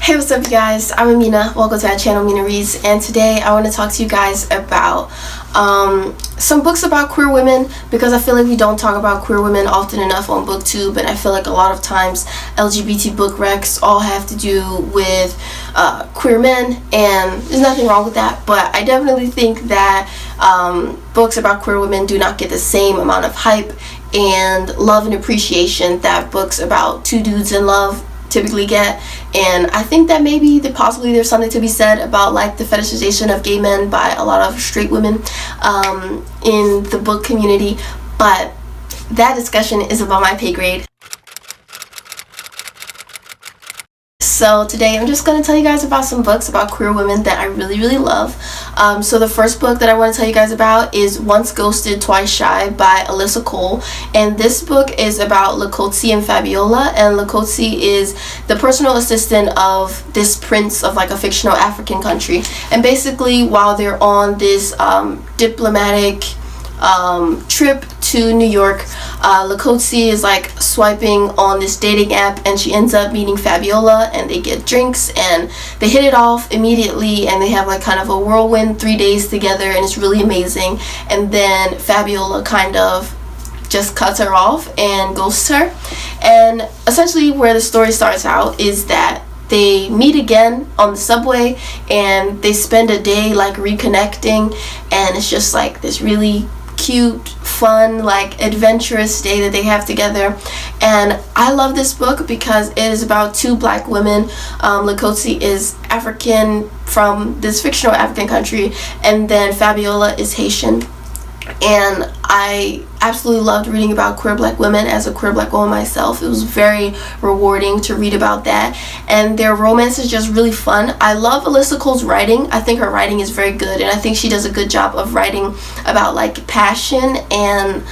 Hey, what's up you guys? I'm Amina. Welcome to our channel, Mina Reads, and today I want to talk to you guys about some books about queer women, because I feel like we don't talk about queer women often enough on BookTube, and I feel like a lot of times LGBT book recs all have to do with queer men, and there's nothing wrong with that, but I definitely think that books about queer women do not get the same amount of hype and love and appreciation that books about two dudes in love typically get. And I think that possibly there's something to be said about like the fetishization of gay men by a lot of straight women in the book community, but that discussion is above my pay grade. So today I'm just going to tell you guys about some books about queer women that I really love. So the first book that I want to tell you guys about is Once Ghosted, Twice Shy by Alyssa Cole. And this book is about Lakotsi and Fabiola. And Lakotsi is the personal assistant of this prince of like a fictional African country. And basically while they're on this diplomatic trip to New York, Lakotsi is like swiping on this dating app, and she ends up meeting Fabiola, and they get drinks and they hit it off immediately, and they have like kind of a whirlwind 3 days together, and it's really amazing. And then Fabiola kind of just cuts her off and ghosts her. And essentially where the story starts out is that they meet again on the subway, and they spend a day like reconnecting, and it's just like this really cute, fun, like adventurous day that they have together. And I love this book because it is about two black women. Lakotsi is African from this fictional African country, and then Fabiola is Haitian. And I absolutely loved reading about queer black women as a queer black woman myself. It was very rewarding to read about that, and their romance is just really fun. I love Alyssa Cole's writing. I think her writing is very good, and I think she does a good job of writing about like passion and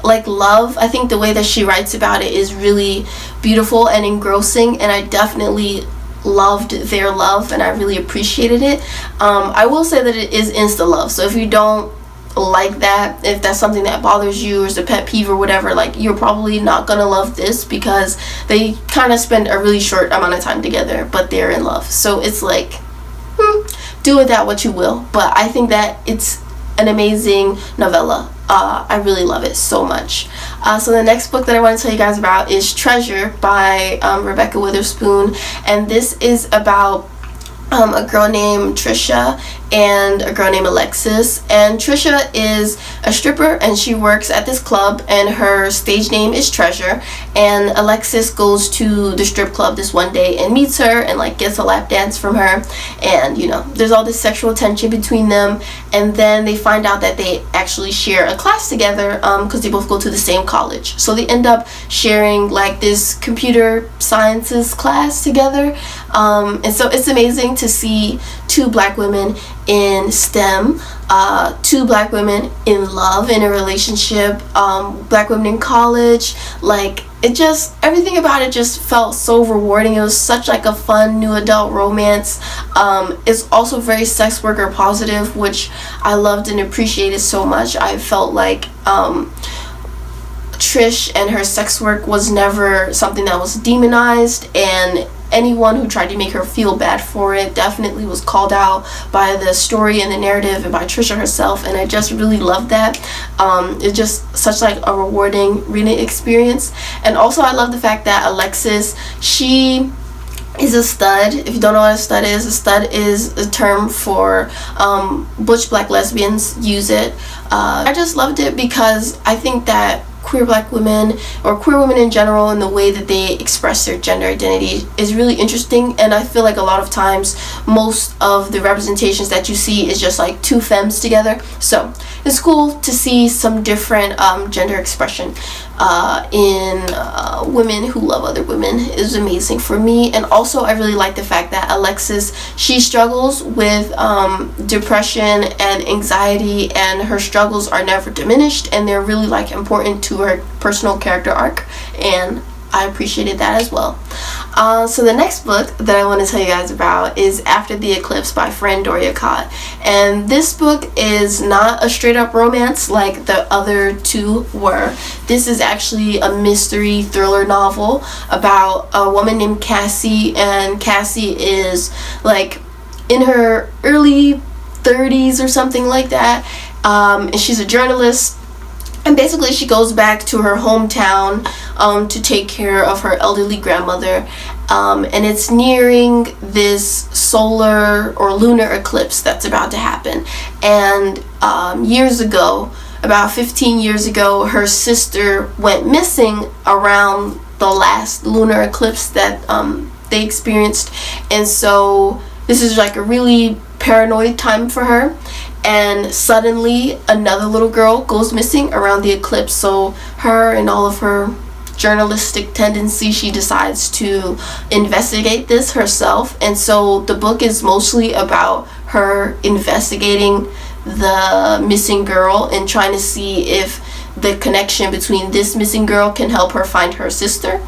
like love. I think the way that she writes about it is really beautiful and engrossing, and I definitely loved their love, and I really appreciated it. I will say that it is insta love, so if you don't like that, if that's something that bothers you or is a pet peeve or whatever, like you're probably not gonna love this, because they kind of spend a really short amount of time together, but they're in love. So it's like, do with that what you will, but I think that it's an amazing novella. I really love it so much. So the next book that I want to tell you guys about is Treasure by Rebecca Witherspoon, and this is about a girl named Trisha and a girl named Alexis. And Trisha is a stripper, and she works at this club, and her stage name is Treasure. And Alexis goes to the strip club this one day and meets her and like gets a lap dance from her, and you know, there's all this sexual tension between them. And then they find out that they actually share a class together because they both go to the same college, so they end up sharing like this computer sciences class together. And so it's amazing to see two black women in STEM, two black women in love, in a relationship, black women in college. Like, it just, everything about it just felt so rewarding. It was such like a fun new adult romance. It's also very sex worker positive, which I loved and appreciated so much. I felt like Trish and her sex work was never something that was demonized, and anyone who tried to make her feel bad for it definitely was called out by the story and the narrative and by Trisha herself, and I just really loved that. It's just such like a rewarding reading experience. And also I love the fact that Alexis, she is a stud. If you don't know what a stud is a term for butch black lesbians use it. I just loved it because I think that queer black women, or queer women in general, and the way that they express their gender identity is really interesting. And I feel like a lot of times most of the representations that you see is just like two femmes together, so it's cool to see some different gender expression in women who love other women. Is amazing for me. And also I really like the fact that Alexis, she struggles with depression and anxiety, and her struggles are never diminished, and they're really like important to her personal character arc, and I appreciated that as well. So the next book that I want to tell you guys about is After the Eclipse by Fran Doria Cott. And this book is not a straight up romance like the other two were. This is actually a mystery thriller novel about a woman named Cassie, and Cassie is like in her early 30s or something like that, and she's a journalist. And basically she goes back to her hometown to take care of her elderly grandmother, and it's nearing this solar or lunar eclipse that's about to happen. And years ago, about 15 years ago, her sister went missing around the last lunar eclipse that they experienced. And so this is like a really paranoid time for her, and suddenly another little girl goes missing around the eclipse. So her and all of her journalistic tendencies, she decides to investigate this herself. And so the book is mostly about her investigating the missing girl and trying to see if the connection between this missing girl can help her find her sister,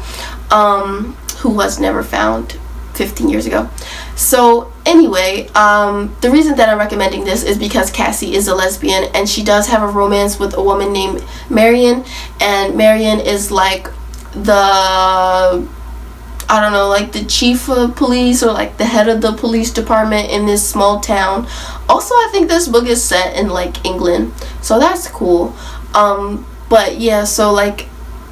who was never found 15 years ago. So anyway, the reason that I'm recommending this is because Cassie is a lesbian, and she does have a romance with a woman named Marion. And Marion is like the, I don't know, like the chief of police or like the head of the police department in this small town. Also, I think this book is set in like England, so that's cool. But yeah, so like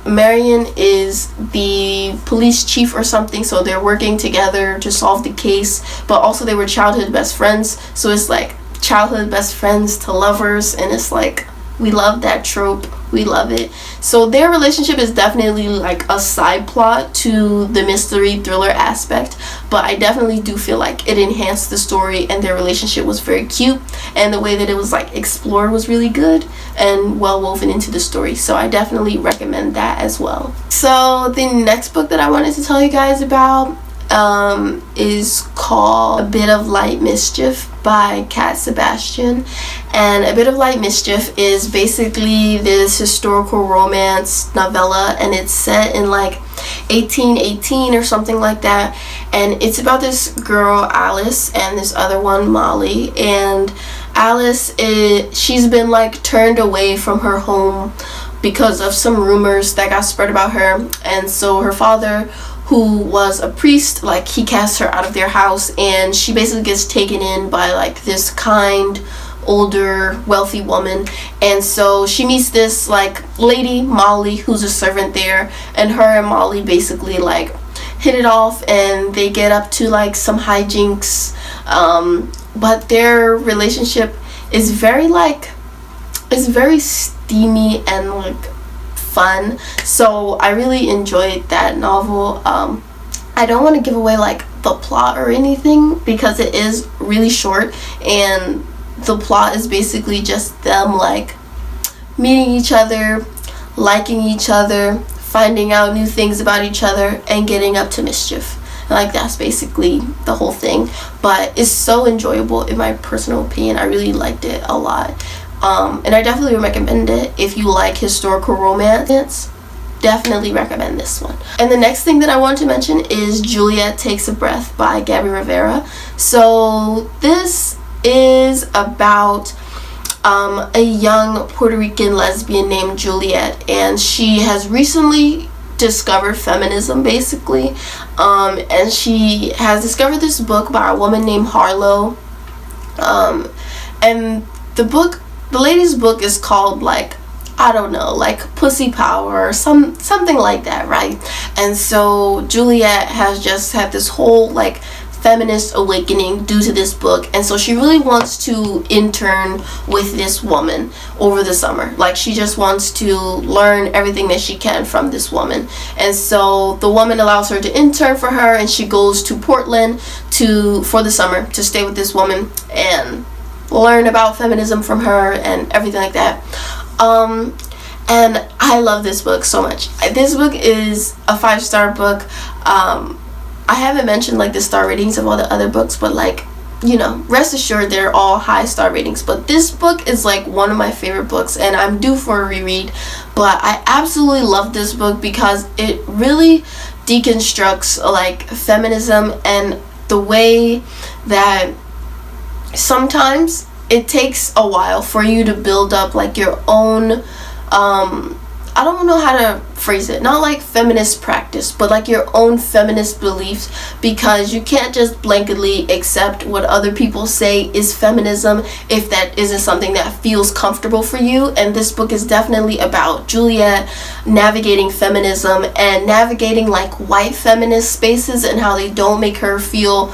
Marion is the police chief or something, so they're working together to solve the case, but also they were childhood best friends, so it's like childhood best friends to lovers, and it's like, we love that trope, we love it. So their relationship is definitely like a side plot to the mystery thriller aspect, but I definitely do feel like it enhanced the story, and their relationship was very cute, and the way that it was like explored was really good and well woven into the story. So I definitely recommend that as well. So the next book that I wanted to tell you guys about is called A Bit of Light Mischief by Cat Sebastian. And A Bit of Light Mischief is basically this historical romance novella, and it's set in like 1818 or something like that. And it's about this girl Alice and this other one Molly. And Alice she's been like turned away from her home because of some rumors that got spread about her. And so her father, who was a priest, like he casts her out of their house, and she basically gets taken in by like this kind, older, wealthy woman. And so she meets this like lady Molly, who's a servant there, and her and Molly basically like hit it off, and they get up to like some hijinks, but their relationship is very like, it's very steamy and like fun. So I really enjoyed that novel. I don't want to give away like the plot or anything because it is really short, and the plot is basically just them like meeting each other, liking each other, finding out new things about each other, and getting up to mischief. Like that's basically the whole thing, but it's so enjoyable in my personal opinion. I really liked it a lot. And I definitely recommend it if you like historical romance. Definitely recommend this one. And the next thing that I want to mention is Juliet Takes a Breath by Gabby Rivera. So this is about a young Puerto Rican lesbian named Juliet, and she has recently discovered feminism basically, and she has discovered this book by a woman named Harlow, and the lady's book is called like, I don't know, like Pussy Power or something like that, right? And so Juliet has just had this whole like feminist awakening due to this book, and so she really wants to intern with this woman over the summer. Like she just wants to learn everything that she can from this woman, and so the woman allows her to intern for her, and she goes to Portland for the summer to stay with this woman and learn about feminism from her and everything like that. And I love this book so much. This book is a 5-star book. I haven't mentioned like the star ratings of all the other books, but like you know, rest assured they're all high star ratings, but this book is like one of my favorite books and I'm due for a reread. But I absolutely love this book because it really deconstructs like feminism and the way that sometimes it takes a while for you to build up like your own I don't know how to phrase it, not like feminist practice, but like your own feminist beliefs, because you can't just blanketly accept what other people say is feminism if that isn't something that feels comfortable for you. And this book is definitely about Juliet navigating feminism and navigating like white feminist spaces and how they don't make her feel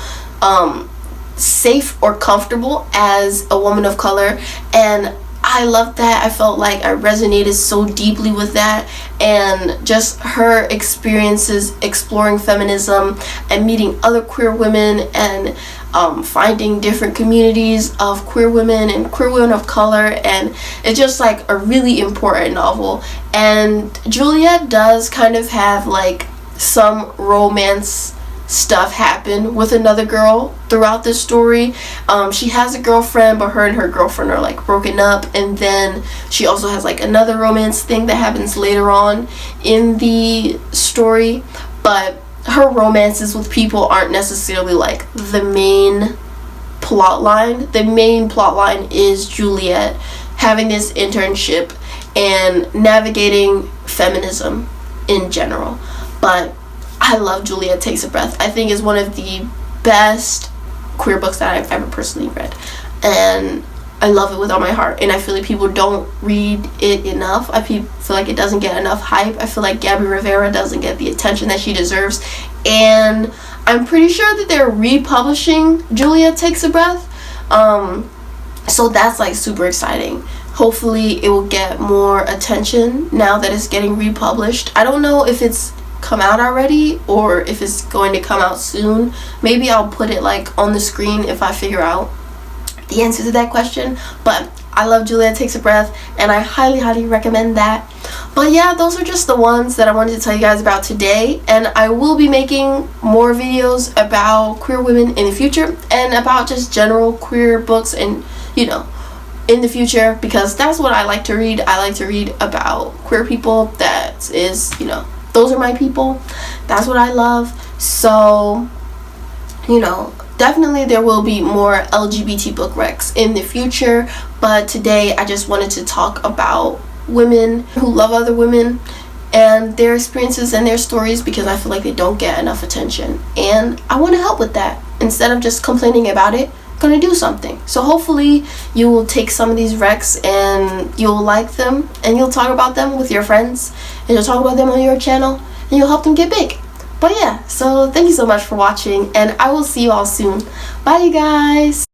safe or comfortable as a woman of color. And I love that. I felt like I resonated so deeply with that, and just her experiences exploring feminism and meeting other queer women and finding different communities of queer women and queer women of color. And it's just like a really important novel. And Juliet does kind of have like some romance stuff happen with another girl throughout this story. She has a girlfriend, but her and her girlfriend are like broken up, and then she also has like another romance thing that happens later on in the story. But her romances with people aren't necessarily like the main plot line. The main plot line is Juliet having this internship and navigating feminism in general. But I love Juliet Takes a Breath. I think it's one of the best queer books that I've ever personally read, and I love it with all my heart. And I feel like people don't read it enough. I feel like it doesn't get enough hype. I feel like Gabby Rivera doesn't get the attention that she deserves, and I'm pretty sure that they're republishing Juliet Takes a Breath, so that's like super exciting. Hopefully it will get more attention now that it's getting republished. I don't know if it's come out already or if it's going to come out soon. Maybe I'll put it like on the screen if I figure out the answer to that question. But I love Juliet Takes a Breath, and I highly recommend that. But yeah, those are just the ones that I wanted to tell you guys about today, and I will be making more videos about queer women in the future and about just general queer books, and you know, in the future, because that's what I like to read. I like to read about queer people. That is, you know, those are my people. That's what I love. So, you know, definitely there will be more LGBT book recs in the future. But today I just wanted to talk about women who love other women and their experiences and their stories, because I feel like they don't get enough attention. And I want to help with that. Instead of just complaining about it, I'm gonna do something. So hopefully you will take some of these recs and you'll like them, and you'll talk about them with your friends, and you'll talk about them on your channel, and you'll help them get big. But yeah, so thank you so much for watching, and I will see you all soon. Bye, you guys.